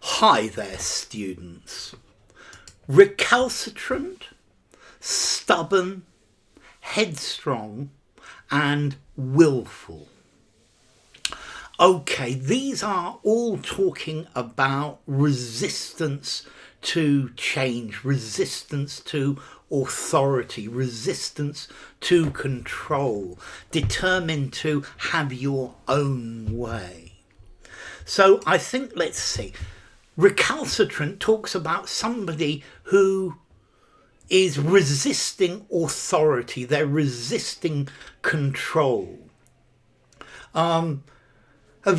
Hi there, students. Recalcitrant, stubborn, headstrong, and willful. Okay, these are all talking about resistance to change, resistance to authority, resistance to control, determined to have your own way. So I think, let's see, recalcitrant talks about somebody who is resisting authority, they're resisting control. Have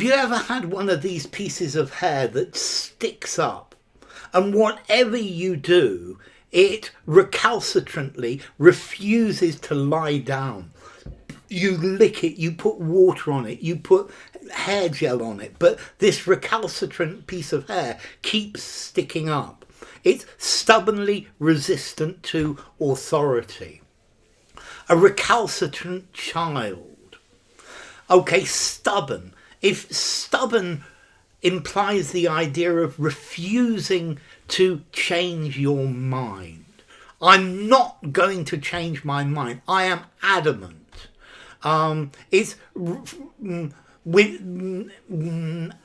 you ever had one of these pieces of hair that sticks up, and whatever you do, it recalcitrantly refuses to lie down? You lick it, you put water on it, you put hair gel on it, but this recalcitrant piece of hair keeps sticking up. It's stubbornly resistant to authority. A recalcitrant child. Okay, stubborn. If stubborn implies the idea of refusing to change your mind. I'm not going to change my mind. I am adamant. It's with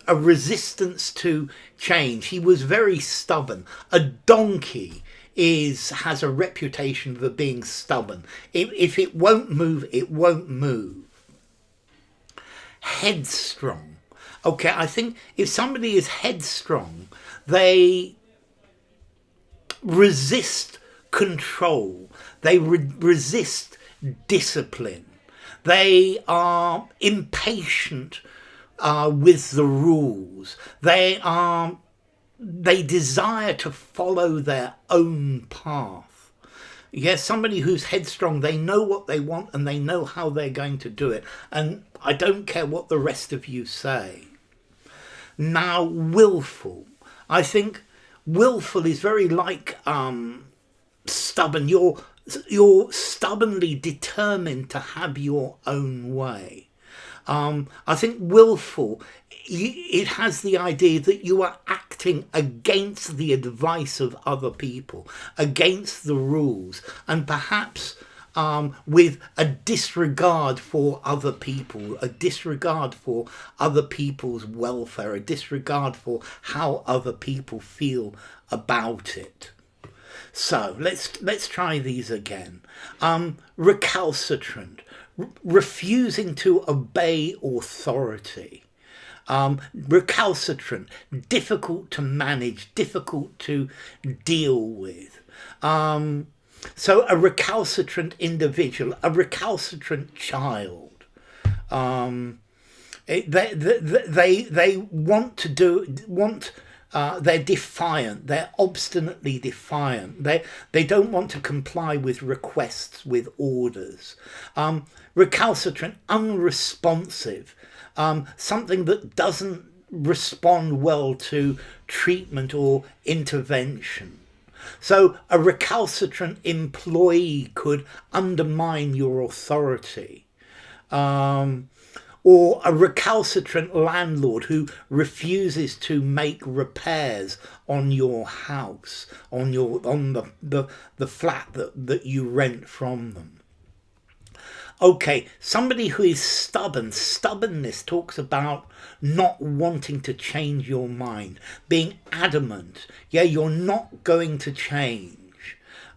a resistance to change. He was very stubborn. A donkey has a reputation for being stubborn. If it won't move, it won't move. Headstrong. Okay, I think if somebody is headstrong, they resist control. They resist discipline. They are impatient with the rules. They desire to follow their own path. Yes, somebody who's headstrong, they know what they want and they know how they're going to do it. And I don't care what the rest of you say. Now, willful. I think willful is very like stubborn. You're stubbornly determined to have your own way. I think willful, it has the idea that you are acting against the advice of other people, against the rules, and perhaps with a disregard for other people, a disregard for other people's welfare, a disregard for how other people feel about it. So let's try these again. Recalcitrant, refusing to obey authority. Recalcitrant, difficult to manage, difficult to deal with. So a recalcitrant individual, a recalcitrant child. They they're defiant. They're obstinately defiant. They don't want to comply with requests, with orders. Recalcitrant, unresponsive. Something that doesn't respond well to treatment or intervention. So a recalcitrant employee could undermine your authority. Or a recalcitrant landlord who refuses to make repairs on your house, on the flat that you rent from them. Okay, somebody who is stubborn. Stubbornness talks about not wanting to change your mind, being adamant. Yeah, you're not going to change.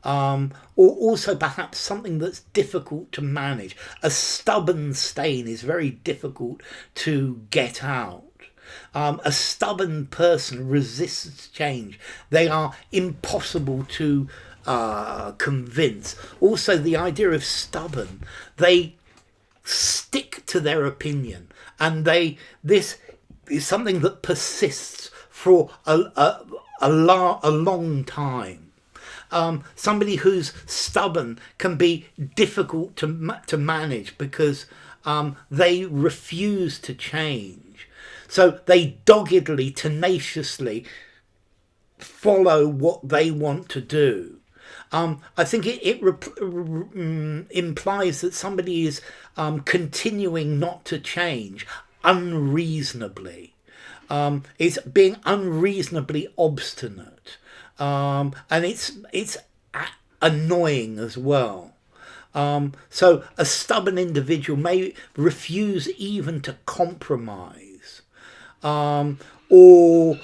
Or also perhaps something that's difficult to manage. A stubborn stain is very difficult to get out. A stubborn person resists change. They are impossible to convince. Also, the idea of stubborn, they stick to their opinion, and this is something that persists for a long time. Somebody who's stubborn can be difficult to manage because they refuse to change. So they doggedly, tenaciously follow what they want to do. I think it implies that somebody is continuing not to change unreasonably. It's being unreasonably obstinate, and it's annoying as well. So a stubborn individual may refuse even to compromise, or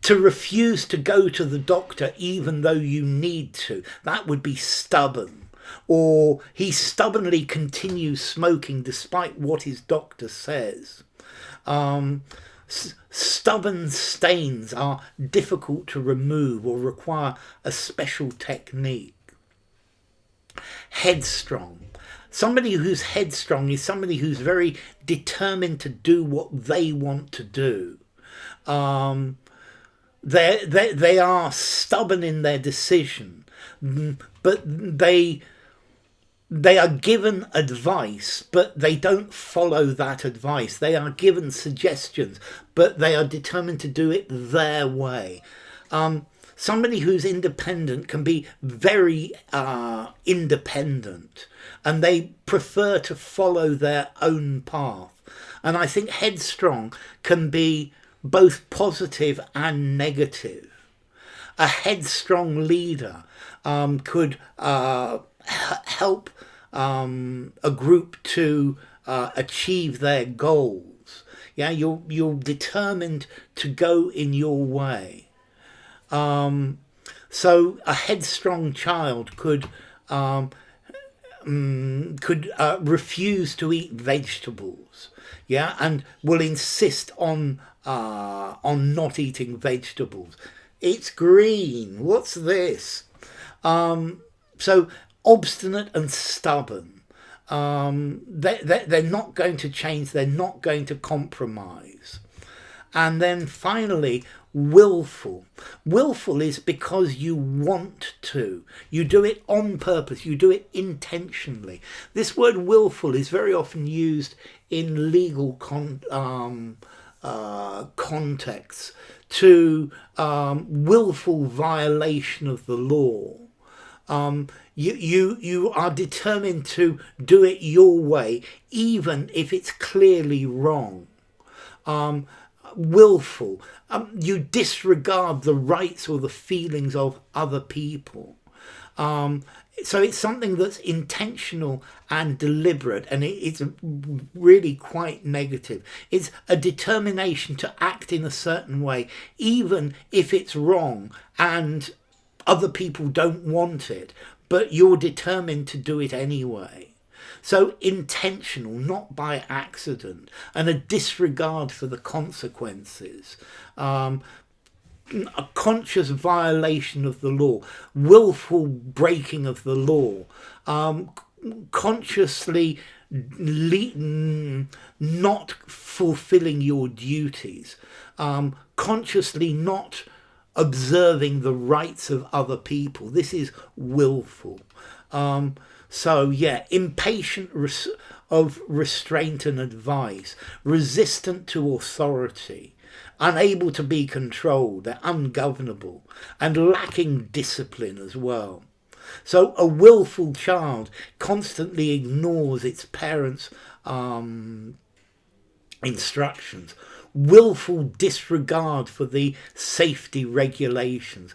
to refuse to go to the doctor even though you need to. That would be stubborn. Or he stubbornly continues smoking despite what his doctor says. Stubborn stains are difficult to remove or require a special technique. Headstrong. Somebody who's headstrong is somebody who's very determined to do what they want to do. They are stubborn in their decision, but they are given advice, but they don't follow that advice. They are given suggestions, but they are determined to do it their way. Somebody who's independent can be very independent, and they prefer to follow their own path. And I think headstrong can be both positive and negative. A headstrong leader could help a group to achieve their goals. Yeah, you're determined to go in your way. So a headstrong child could refuse to eat vegetables, yeah, and will insist on not eating vegetables. It's green. What's this? So obstinate and stubborn. They're not going to change. They're not going to compromise. And then finally, willful. Willful is because you want to. You do it on purpose. You do it intentionally. This word willful is very often used in legal contexts to willful violation of the law. You are determined to do it your way, even if it's clearly wrong. Willful. You disregard the rights or the feelings of other people. So it's something that's intentional and deliberate, and it's really quite negative. It's a determination to act in a certain way, even if it's wrong and other people don't want it, but you're determined to do it anyway. So intentional, not by accident, and a disregard for the consequences. A conscious violation of the law, willful breaking of the law, consciously not fulfilling your duties, consciously not observing the rights of other people. This is willful. So yeah, impatient of restraint and advice, resistant to authority, unable to be controlled, they're ungovernable, and lacking discipline as well. So a willful child constantly ignores its parents' instructions, willful disregard for the safety regulations,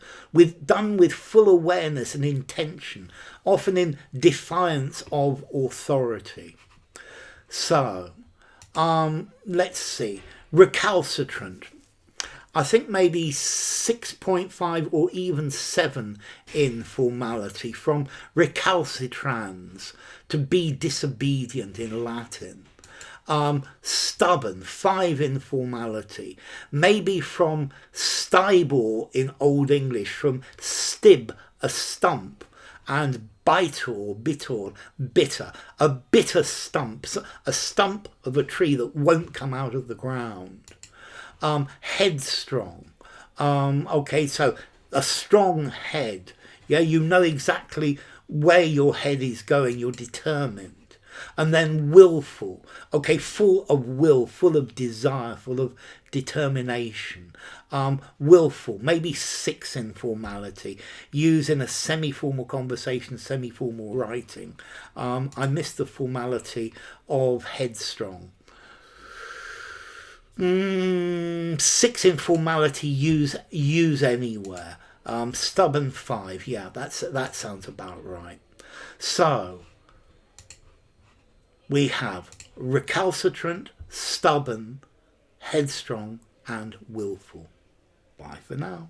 done with full awareness and intention, often in defiance of authority. So, let's see. Recalcitrant. I think maybe 6.5 or even 7 in formality, from recalcitrans, to be disobedient in Latin. Stubborn, 5 in formality, maybe from stibor in Old English, from stib, a stump, and bitor or bitter, a bitter stump, a stump of a tree that won't come out of the ground. Headstrong. Okay, so a strong head. Yeah, you know exactly where your head is going. You're determined. And then willful. Okay, full of will, full of desire, full of determination. Willful, maybe 6 in formality. Used in a semi-formal conversation, semi-formal writing. I missed the formality of headstrong. 6 in formality, use anywhere. Stubborn 5, yeah, that sounds about right. So we have recalcitrant, stubborn, headstrong and willful. Bye for now.